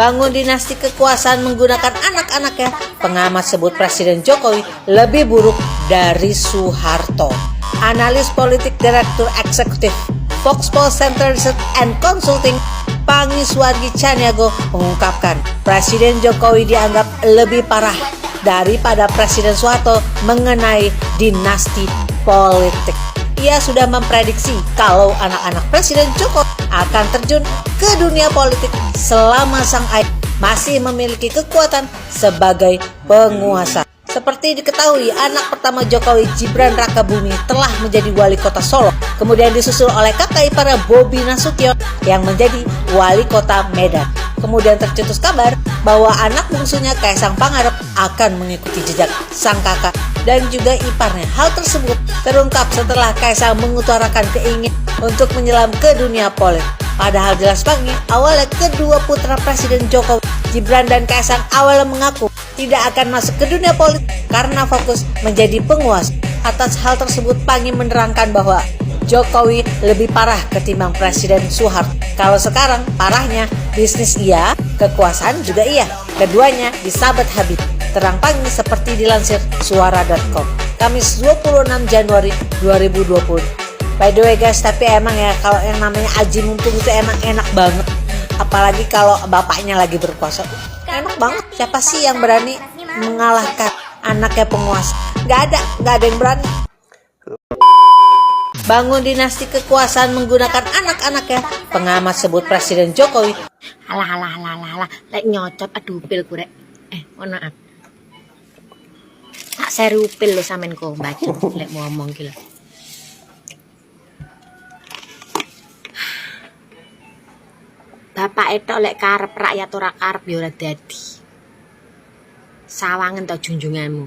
Bangun dinasti kekuasaan menggunakan anak-anaknya, pengamat sebut Presiden Jokowi lebih buruk dari Soeharto. Analis politik Direktur Eksekutif Foxpol Center Research and Consulting, Pangiswargi Caniago mengungkapkan Presiden Jokowi dianggap lebih parah daripada Presiden Soeharto mengenai dinasti politik. Ia sudah memprediksi kalau anak-anak Presiden Jokowi akan terjun ke dunia politik selama sang ayah masih memiliki kekuatan sebagai penguasa. Seperti diketahui, anak pertama Jokowi, Gibran Rakabuming, telah menjadi wali kota Solo. Kemudian disusul oleh kakak ipar Bobi Nasution yang menjadi wali kota Medan. Kemudian tercetus kabar bahwa anak bungsunya Kaisang Pangarep akan mengikuti jejak sang kakak dan juga iparnya. Hal tersebut terungkap setelah Kaisang mengutarakan keinginan untuk menyelam ke dunia politik. Padahal jelas banget awalnya kedua putra Presiden Jokowi, Gibran dan Kaisang, awalnya mengaku tidak akan masuk ke dunia politik karena fokus menjadi penguasa. Atas hal tersebut, Pangi menerangkan bahwa Jokowi lebih parah ketimbang Presiden Soeharto. Kalau sekarang parahnya bisnis iya, kekuasaan juga iya. Keduanya disabet habis. Terang Pangi seperti dilansir suara.com. Kamis 26 Januari 2020. By the way guys, tapi emang ya kalau yang namanya Aji Mumpung itu emang enak banget. Apalagi kalau bapaknya lagi berkuasa. Enak banget. Siapa sih yang berani mengalahkan anaknya penguasa? Gak ada yang berani. Bangun dinasti kekuasaan menggunakan anak-anaknya, pengamat sebut Presiden Jokowi. Alah, lek nyocot aduh pil kurek. Maaf. Tak seru pil lo sampean kok baca lek mau ngomong ki lho. Bapak itu lek karep rakyat ora karep ya ora dadi. Sawangen to junjunganmu.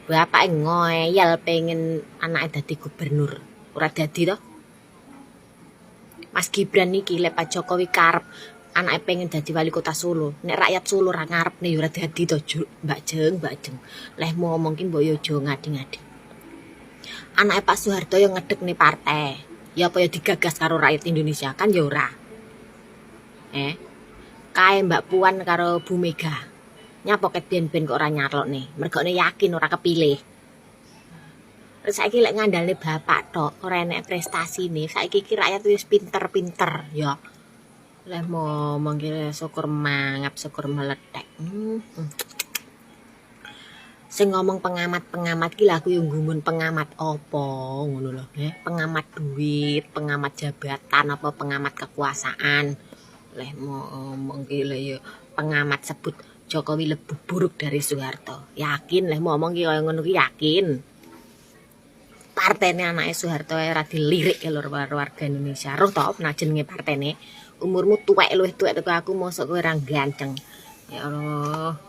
Bapak ngoyal pengen anaknya dadi gubernur, ora dadi to. Mas Gibran niki lek Pak Jokowi karep anaknya pengen dadi wali kota Solo. Nek rakyat Solo ora ngarepne ya ora dadi to, Mbak Jeng. Leh mau ngomong ki mbok yo aja ngadi-ngadi. Anaknya Pak Soeharto yang ngedek nih partai. Ya apa ya digagas karo rakyat Indonesia kan ya ora. Kae Mbak Puan karo Bu Mega. Nyapa ket ben-ben kok ora nyarlok nih. Mergone yakin ora kepilih. Terus saiki lek ngandalne bapak tok, ora enek prestasine. Saiki iki rakyat wis pinter-pinter ya. Leh ngomong ki syukur mangap, syukur meletek. Sing ngomong pengamat-pengamat ki lha aku yo nggumun pengamat apa ngono lho, pengamat duit, pengamat jabatan apa pengamat kekuasaan. Leh ngomong ki lho pengamat sebut Jokowi lebih buruk dari Soeharto. Yakin leh ngomong ki kaya ngono ki yakin. Partene anake Soeharto ora dilirik ya lho warga Indonesia. Roh to pernah jenenge partene. Umurmu tuwek luwih tuwek teko aku mosok kowe ora ganteng. Ya Allah.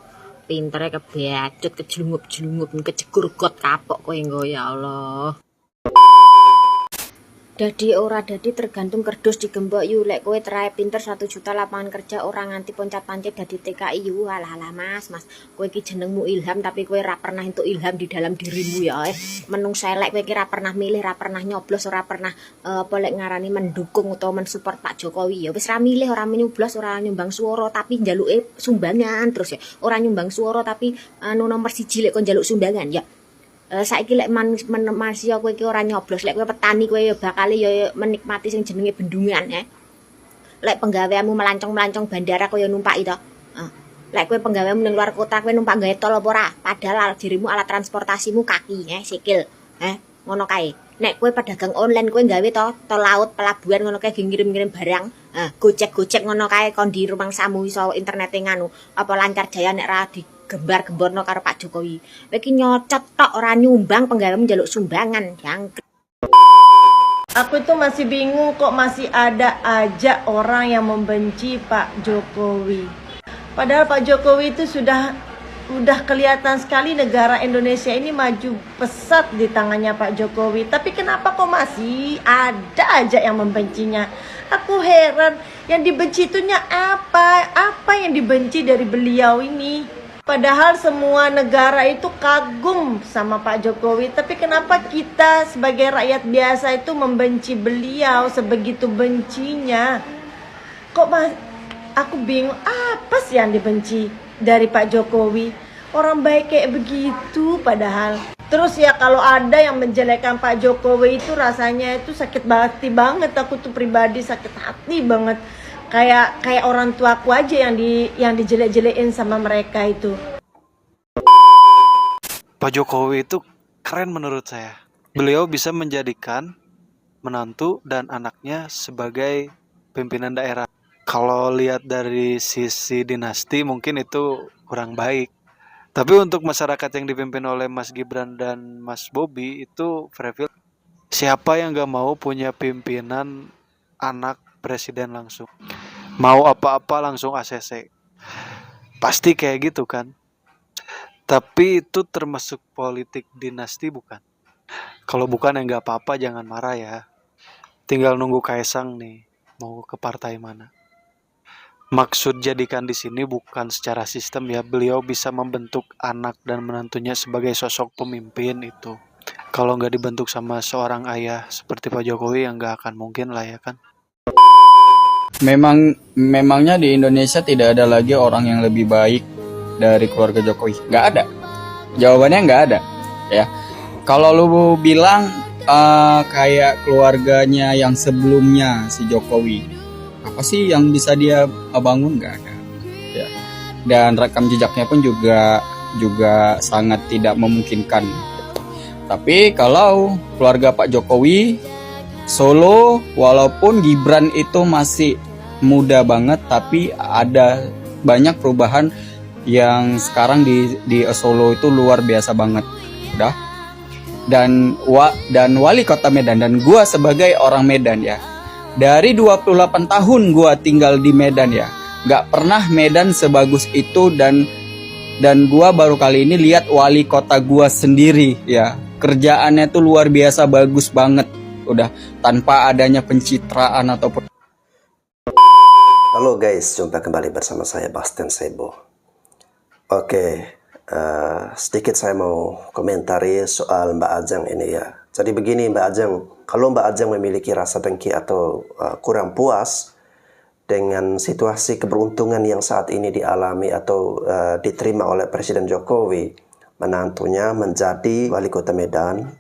Pintere kebacut, kejelungup-jelungup, kecegur got kapok kowe engko ya Allah. Dadi ora dadi tergantung kerdus digembok yu lek kowe terae pinter 1 juta lapangan kerja ora nganti poncat-pancet dadi TKI yu. Alah mas kowe iki jenengmu ilham tapi kowe ora pernah entuk ilham di dalam dirimu ya menungsa elek kowe iki ora pernah milih, ora pernah nyoblos, ora pernah apa lek ngarani mendukung utawa mensupport Pak Jokowi ya wis ra milih, ora nyoblos, ora nyumbang swara tapi njaluke sumbangan terus ya ora nyumbang swara tapi nomor 1 lek kon njaluk sumbangan ya. Saiki lek manusia kowe iki ora nyoblos, lek kowe petani kowe ya bakal ya menikmati sing jenenge bendungan Lek penggaweanmu melancong-melancong bandara kowe ya numpaki to. Lek kowe penggaweanmu ning luar kota kowe numpak gawe tol apa ora? Padahal dirimu alat transportasimu kaki sikil. Ngono kae. Nek kowe pedagang online kowe gawe to tol laut, pelabuhan ngono kae ngirim-ngirim barang. Gojek ngono kae kon di rumangsamu iso internete nganu. Apa lancar jaya nek ra gembar-gemborno karo Pak Jokowi. Kowe iki nyocot tok ora nyumbang penggaweanmu njaluk sumbangan. Aku itu masih bingung kok masih ada aja orang yang membenci Pak Jokowi. Padahal Pak Jokowi itu sudah kelihatan sekali negara Indonesia ini maju pesat di tangannya Pak Jokowi. Tapi kenapa kok masih ada aja yang membencinya? Aku heran, yang dibenci itunya apa? Apa yang dibenci dari beliau ini? Padahal semua negara itu kagum sama Pak Jokowi. Tapi kenapa kita sebagai rakyat biasa itu membenci beliau sebegitu bencinya? Kok Aku bingung apa sih yang dibenci dari Pak Jokowi. Orang baik kayak begitu padahal. Terus ya kalau ada yang menjelekkan Pak Jokowi itu rasanya itu sakit hati banget. Aku tuh pribadi sakit hati banget. Kayak orang tuaku aja yang dijelek-jelekin sama mereka itu. Pak Jokowi itu keren menurut saya. Beliau bisa menjadikan menantu dan anaknya sebagai pimpinan daerah. Kalau lihat dari sisi dinasti mungkin itu kurang baik. Tapi untuk masyarakat yang dipimpin oleh Mas Gibran dan Mas Bobi itu Freville, siapa yang gak mau punya pimpinan anak presiden langsung? Mau apa-apa langsung ACC. Pasti kayak gitu kan. Tapi itu termasuk politik dinasti bukan? Kalau bukan ya nggak apa-apa, jangan marah ya. Tinggal nunggu Kaisang nih mau ke partai mana. Maksud jadikan di sini bukan secara sistem ya, beliau bisa membentuk anak dan menantunya sebagai sosok pemimpin itu. Kalau nggak dibentuk sama seorang ayah seperti Pak Jokowi yang nggak akan mungkin lah ya kan. Memangnya di Indonesia tidak ada lagi orang yang lebih baik dari keluarga Jokowi? Nggak ada. Jawabannya nggak ada. Ya, kalau lu bilang kayak keluarganya yang sebelumnya si Jokowi, apa sih yang bisa dia bangun? Nggak ada. Ya. Dan rekam jejaknya pun juga sangat tidak memungkinkan. Tapi kalau keluarga Pak Jokowi Solo, walaupun Gibran itu masih muda banget, tapi ada banyak perubahan yang sekarang di Solo itu luar biasa banget. Udah. Dan wali kota Medan, dan gua sebagai orang Medan ya. Dari 28 tahun gua tinggal di Medan ya. Gak pernah Medan sebagus itu, dan gua baru kali ini lihat wali kota gua sendiri ya. Kerjaannya tuh luar biasa bagus banget. Udah, tanpa adanya pencitraan ataupun. Halo guys, jumpa kembali bersama saya Bastian Sebo. Oke, sedikit saya mau komentari soal Mbak Ajeng ini ya. Jadi begini Mbak Ajeng, kalau Mbak Ajeng memiliki rasa dengki atau kurang puas dengan situasi keberuntungan yang saat ini dialami atau diterima oleh Presiden Jokowi, menantunya menjadi wali kota Medan,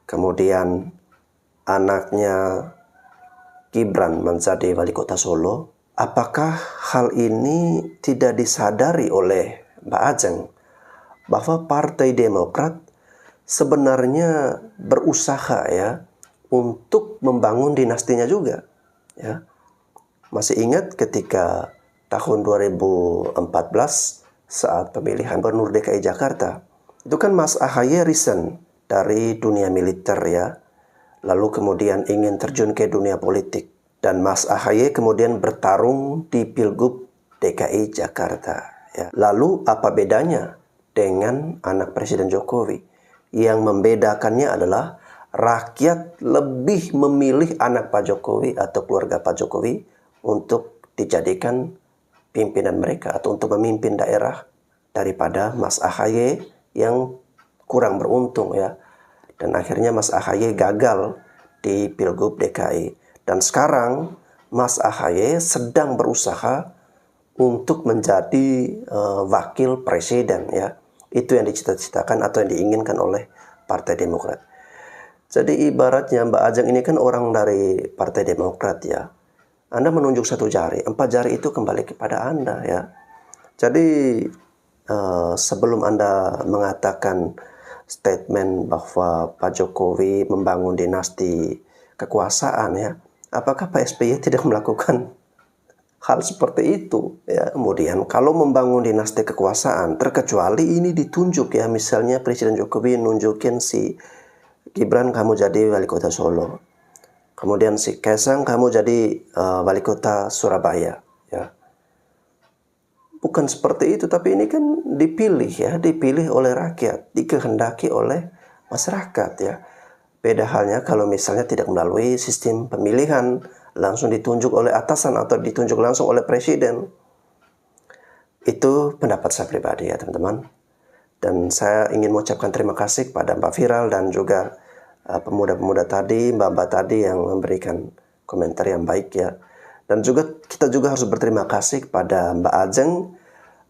kemudian anaknya Gibran menjadi wali kota Solo, apakah hal ini tidak disadari oleh Mbak Ajeng bahwa Partai Demokrat sebenarnya berusaha ya untuk membangun dinastinya juga ya. Masih ingat ketika tahun 2014 saat pemilihan Gubernur DKI Jakarta, itu kan Mas AHY resign dari dunia militer ya, lalu kemudian ingin terjun ke dunia politik, dan Mas AHY kemudian bertarung di Pilgub DKI Jakarta ya. Lalu apa bedanya dengan anak Presiden Jokowi? Yang membedakannya adalah rakyat lebih memilih anak Pak Jokowi atau keluarga Pak Jokowi untuk dijadikan pimpinan mereka atau untuk memimpin daerah daripada Mas AHY yang kurang beruntung ya. Dan akhirnya Mas AHY gagal di Pilgub DKI. Dan sekarang Mas AHY sedang berusaha untuk menjadi wakil presiden ya. Itu yang dicita-citakan atau yang diinginkan oleh Partai Demokrat. Jadi ibaratnya Mbak Ajeng ini kan orang dari Partai Demokrat ya. Anda menunjuk satu jari, 4 jari itu kembali kepada Anda ya. Jadi sebelum Anda mengatakan statement bahwa Pak Jokowi membangun dinasti kekuasaan ya, apakah Pak SBY tidak melakukan hal seperti itu ya? Kemudian kalau membangun dinasti kekuasaan, terkecuali ini ditunjuk ya, misalnya Presiden Jokowi nunjukin si Gibran kamu jadi wali kota Solo, kemudian si Kaisang kamu jadi wali kota Surabaya ya. Bukan seperti itu, tapi ini kan dipilih ya, dipilih oleh rakyat, dikehendaki oleh masyarakat ya. Beda halnya kalau misalnya tidak melalui sistem pemilihan, langsung ditunjuk oleh atasan atau ditunjuk langsung oleh presiden. Itu pendapat saya pribadi ya teman-teman. Dan saya ingin mengucapkan terima kasih kepada Mbak Viral dan juga pemuda-pemuda tadi, mbak-mbak tadi yang memberikan komentar yang baik ya. Dan juga kita juga harus berterima kasih kepada Mbak Ajeng,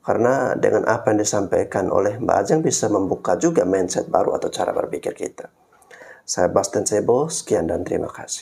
karena dengan apa yang disampaikan oleh Mbak Ajeng bisa membuka juga mindset baru atau cara berpikir kita. Saya Bastian Sebo, sekian dan terima kasih.